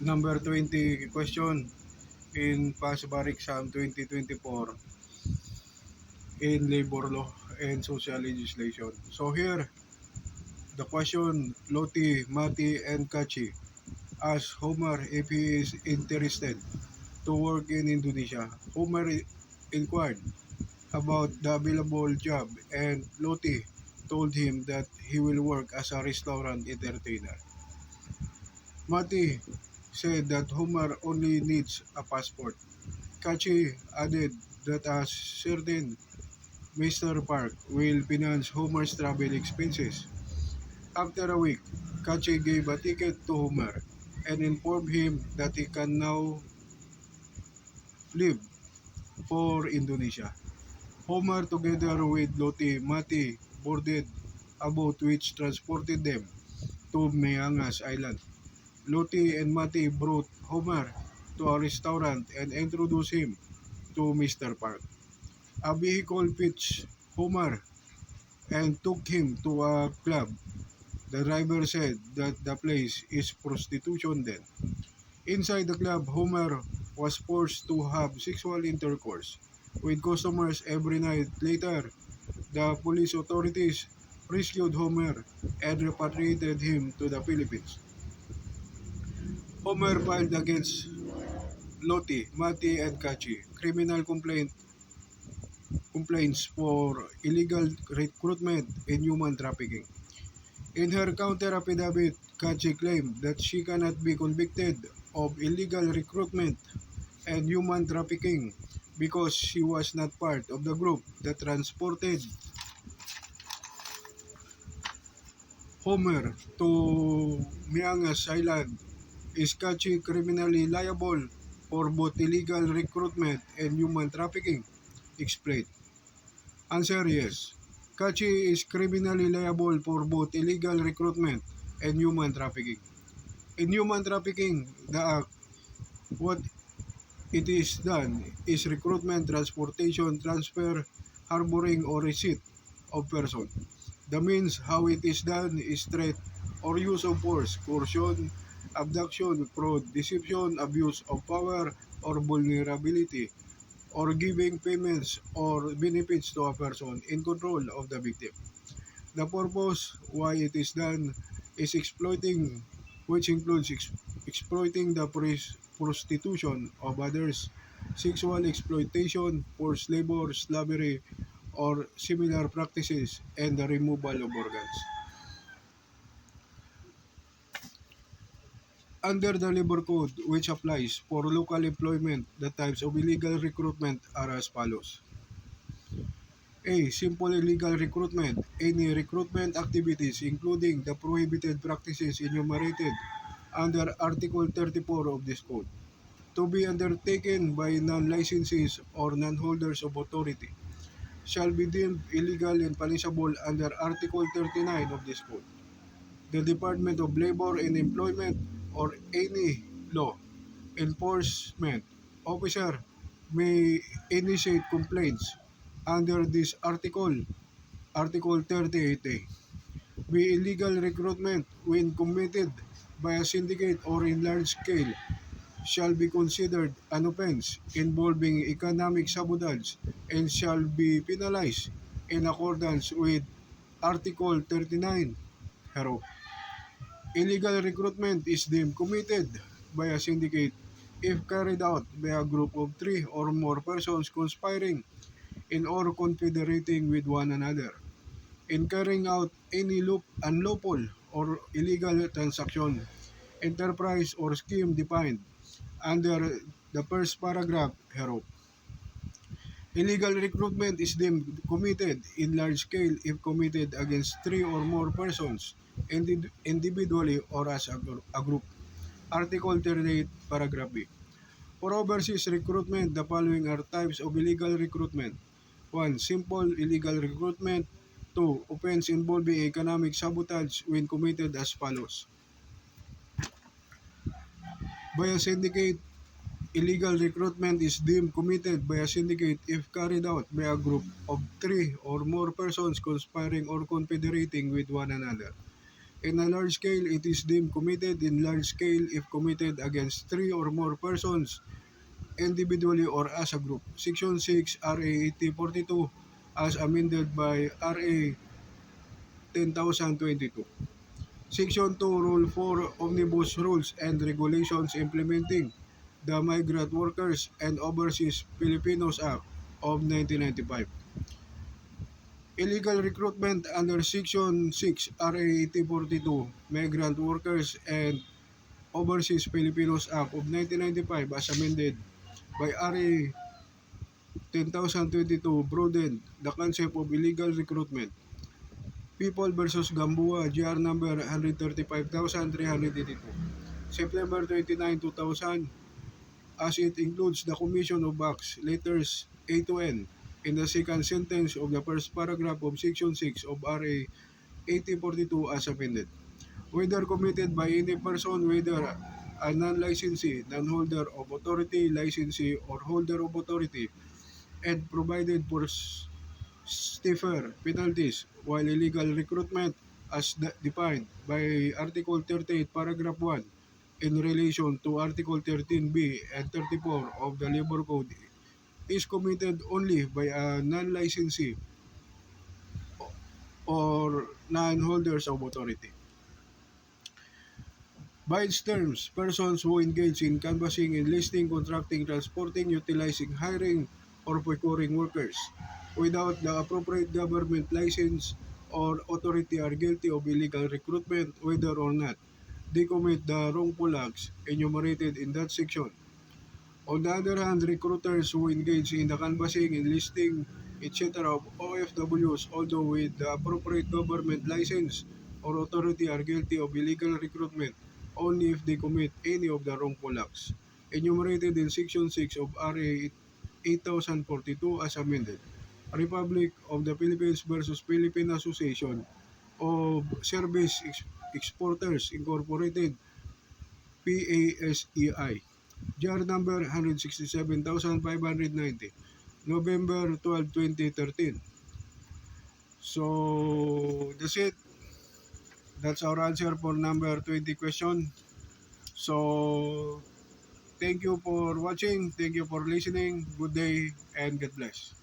Number 20 question in PAS Bar Exam 2024 in labor law and social legislation. So here, the question, Loti, Mati, and Kachi ask Homer if he is interested to work in Indonesia. Homer inquired about the available job, and Loti told him that he will work as a restaurant entertainer. Mati said that Homer only needs a passport. Kachi added that a certain Mr. Park will finance Homer's travel expenses. After a week, Kachi gave a ticket to Homer and informed him that he can now leave for Indonesia. Homer, together with Loti Mati, boarded a boat which transported them to Mayangas Island. Loti and Mati brought Homer to a restaurant and introduced him to Mr. Park. A vehicle fetched Homer and took him to a club. The driver said that the place is prostitution den. Inside the club, Homer was forced to have sexual intercourse with customers every night. Later, the police authorities rescued Homer and repatriated him to the Philippines. Homer filed against Loti, Mati, and Kachi criminal complaints for illegal recruitment and human trafficking. In her counter affidavit, Kachi claimed that she cannot be convicted of illegal recruitment and human trafficking because she was not part of the group that transported Homer to Miangas Island. Is Kachi criminally liable for both illegal recruitment and human trafficking? Explain. Answer yes. Kachi is criminally liable for both illegal recruitment and human trafficking. In human trafficking, the act, what it is done is recruitment, transportation, transfer, harboring, or receipt of person. The means how it is done is threat or use of force, coercion, abduction, fraud, deception, abuse of power, or vulnerability, or giving payments or benefits to a person in control of the victim. The purpose why it is done is exploiting, which includes exploiting the prostitution of others, sexual exploitation, forced labor, slavery, or similar practices, and the removal of organs. Under the Labor Code, which applies for local employment, the types of illegal recruitment are as follows. A. Simple illegal recruitment. Any recruitment activities including the prohibited practices enumerated under Article 34 of this Code to be undertaken by non-licensees or non-holders of authority shall be deemed illegal and punishable under Article 39 of this Code. The Department of Labor and Employment or any law enforcement officer may initiate complaints under this Article 38A. Be illegal recruitment when committed by a syndicate or in large scale shall be considered an offense involving economic sabotage and shall be penalized in accordance with Article 39 hereof. Illegal recruitment is deemed committed by a syndicate if carried out by a group of three or more persons conspiring in or confederating with one another in carrying out any unlawful or illegal transaction, enterprise, or scheme defined under the first paragraph hereof. Illegal recruitment is deemed committed in large scale if committed against three or more persons, individually or as a group. Article 38, paragraph B. For overseas recruitment, the following are types of illegal recruitment. 1. Simple illegal recruitment. 2. Offense involving economic sabotage when committed as follows. By a syndicate, illegal recruitment is deemed committed by a syndicate if carried out by a group of three or more persons conspiring or confederating with one another. In a large scale, it is deemed committed in large scale if committed against 3 or more persons, individually or as a group. Section 6, RA 8042, as amended by RA 10,022. Section 2, Rule 4, Omnibus Rules and Regulations implementing the Migrant Workers and Overseas Filipinos Act of 1995. Illegal recruitment under Section 6, RA 8042, Migrant Workers and Overseas Filipinos Act of 1995 as amended by RA 10,022 broadened the concept of illegal recruitment. People versus Gamboa, GR number 135,382. September 29, 2000, as it includes the commission of acts, letters A to N, in the second sentence of the first paragraph of Section 6 of RA 8042 as amended. Whether committed by any person, whether a non-licensee, non-holder of authority, licensee, or holder of authority, and provided for stiffer penalties, while illegal recruitment as defined by Article 38, Paragraph 1 in relation to Article 13b and 34 of the Labor Code is committed only by a non-licensee or non-holders of authority. By its terms, persons who engage in canvassing, enlisting, contracting, transporting, utilizing, hiring, or procuring workers without the appropriate government license or authority are guilty of illegal recruitment whether or not they commit the wrongful acts enumerated in that section. On the other hand, recruiters who engage in the canvassing, enlisting, etc. of OFWs, although with the appropriate government license or authority, are guilty of illegal recruitment only if they commit any of the wrongful acts enumerated in Section 6 of RA 8042 as amended. Republic of the Philippines versus Philippine Association of Service Exporters Incorporated, PASEI. JAR number 167,590, November 12, 2013. So, that's it. That's our answer for number 20 question. So, thank you for watching. Thank you for listening. Good day and God bless.